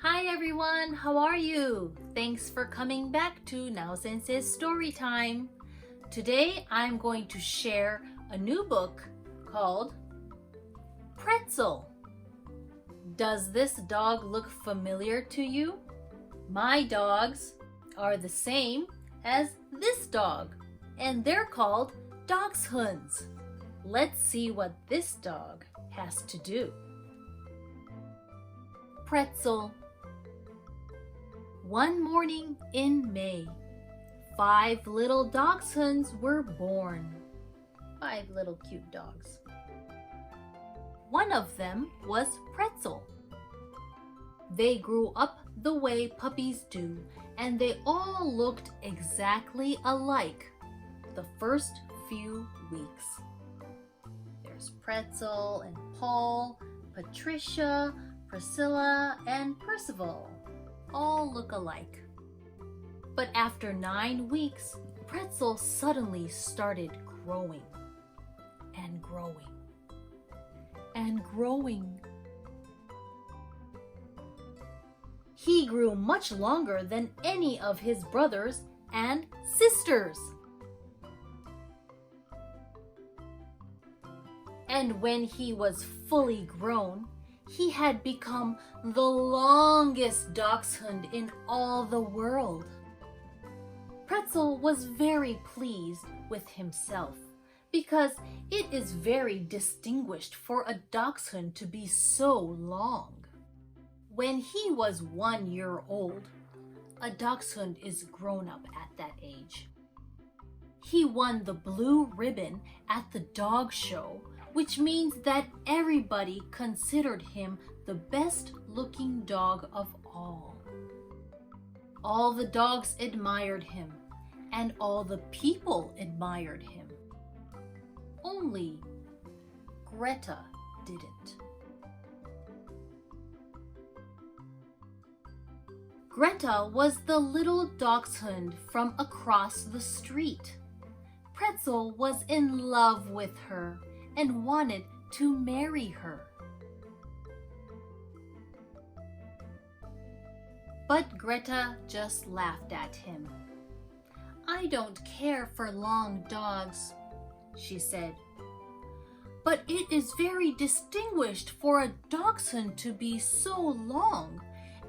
Hi everyone, how are you? Thanks for coming back to Now Sensei's Story Time. Today I'm going to share a new book called Pretzel. Does this dog look familiar to you? My dogs are the same as this dog, and they're called dachshunds. Let's see what this dog has to do. Pretzel. One morning in May, 5 little dachshunds were born. 5 little cute dogs. One of them was Pretzel. They grew up the way puppies do, and they all looked exactly alike the first few weeks. There's Pretzel and Paul, Patricia, Priscilla, and Percival. All look alike. But after 9 weeks, Pretzel suddenly started growing and growing and growing. He grew much longer than any of his brothers and sisters. And when he was fully grown, he had become the longest dachshund in all the world. Pretzel was very pleased with himself because it is very distinguished for a dachshund to be so long. When he was 1 year old, a dachshund is grown up at that age. He won the blue ribbon at the dog show, which means that everybody considered him the best looking dog of all. All the dogs admired him, and all the people admired him. Only Greta didn't. Greta was the little dachshund from across the street. Pretzel was in love with her and wanted to marry her. But Greta just laughed at him. "I don't care for long dogs," she said. "But it is very distinguished for a dachshund to be so long,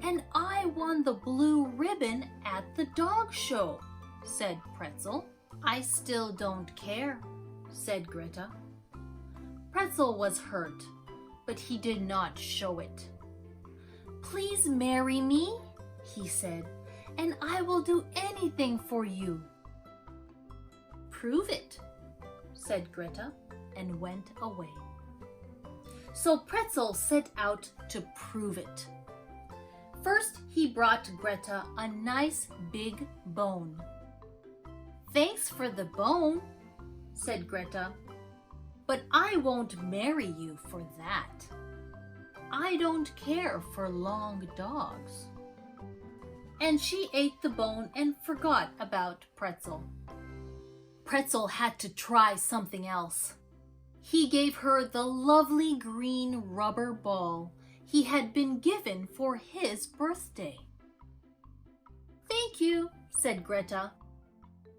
and I won the blue ribbon at the dog show," said Pretzel. "I still don't care," said Greta. Pretzel was hurt, but he did not show it. "Please marry me," he said, "and I will do anything for you." "Prove it," said Greta, and went away. So Pretzel set out to prove it. First, he brought Greta a nice big bone. "Thanks for the bone," said Greta, "but I won't marry you for that. I don't care for long dogs." And she ate the bone and forgot about Pretzel. Pretzel had to try something else. He gave her the lovely green rubber ball he had been given for his birthday. "Thank you," said Greta,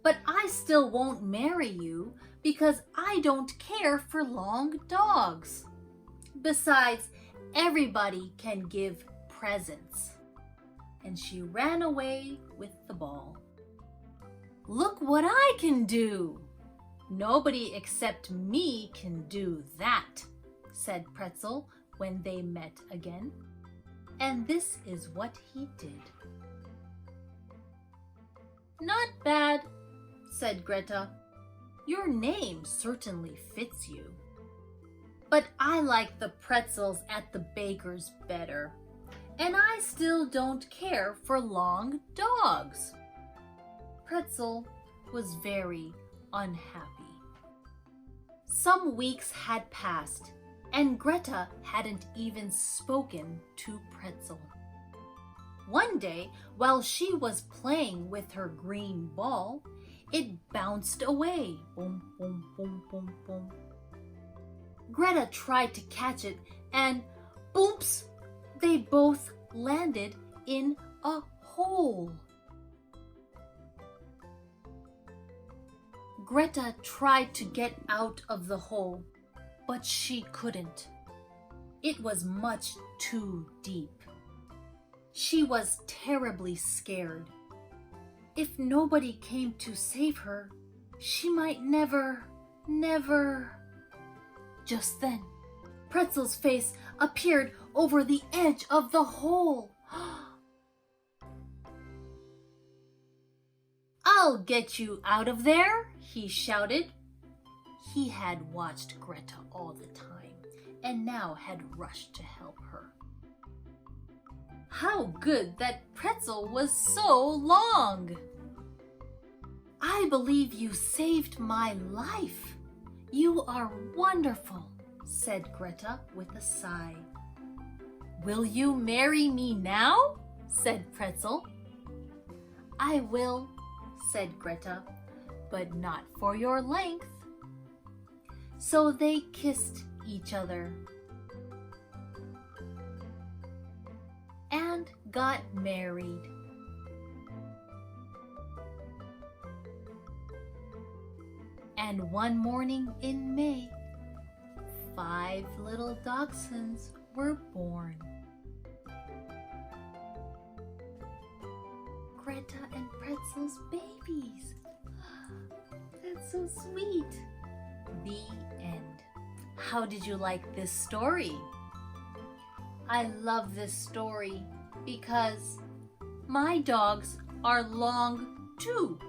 "but I still won't marry you because I don't care for long dogs. Besides, everybody can give presents." And she ran away with the ball. "Look what I can do! Nobody except me can do that," said Pretzel when they met again. And this is what he did. "Not bad," said Greta. "Your name certainly fits you. But I like the pretzels at the baker's better, and I still don't care for long dogs." Pretzel was very unhappy. Some weeks had passed, and Greta hadn't even spoken to Pretzel. One day, while she was playing with her green ball, it bounced away. Boom, boom, boom, boom, boom. Greta tried to catch it, and boops! They both landed in a hole. Greta tried to get out of the hole, but she couldn't. It was much too deep. She was terribly scared. If nobody came to save her, she might never... Just then, Pretzel's face appeared over the edge of the hole. "I'll get you out of there," he shouted. He had watched Greta all the time and now had rushed to help her. How good that Pretzel was so long! "I believe you saved my life. You are wonderful," said Greta with a sigh. "Will you marry me now?" said Pretzel. "I will," said Greta, "but not for your length." So they kissed each other and got married. And one morning in May, 5 little dachshunds were born. Greta and Pretzel's babies. That's so sweet. The end. How did you like this story? I love this story because my dogs are long too.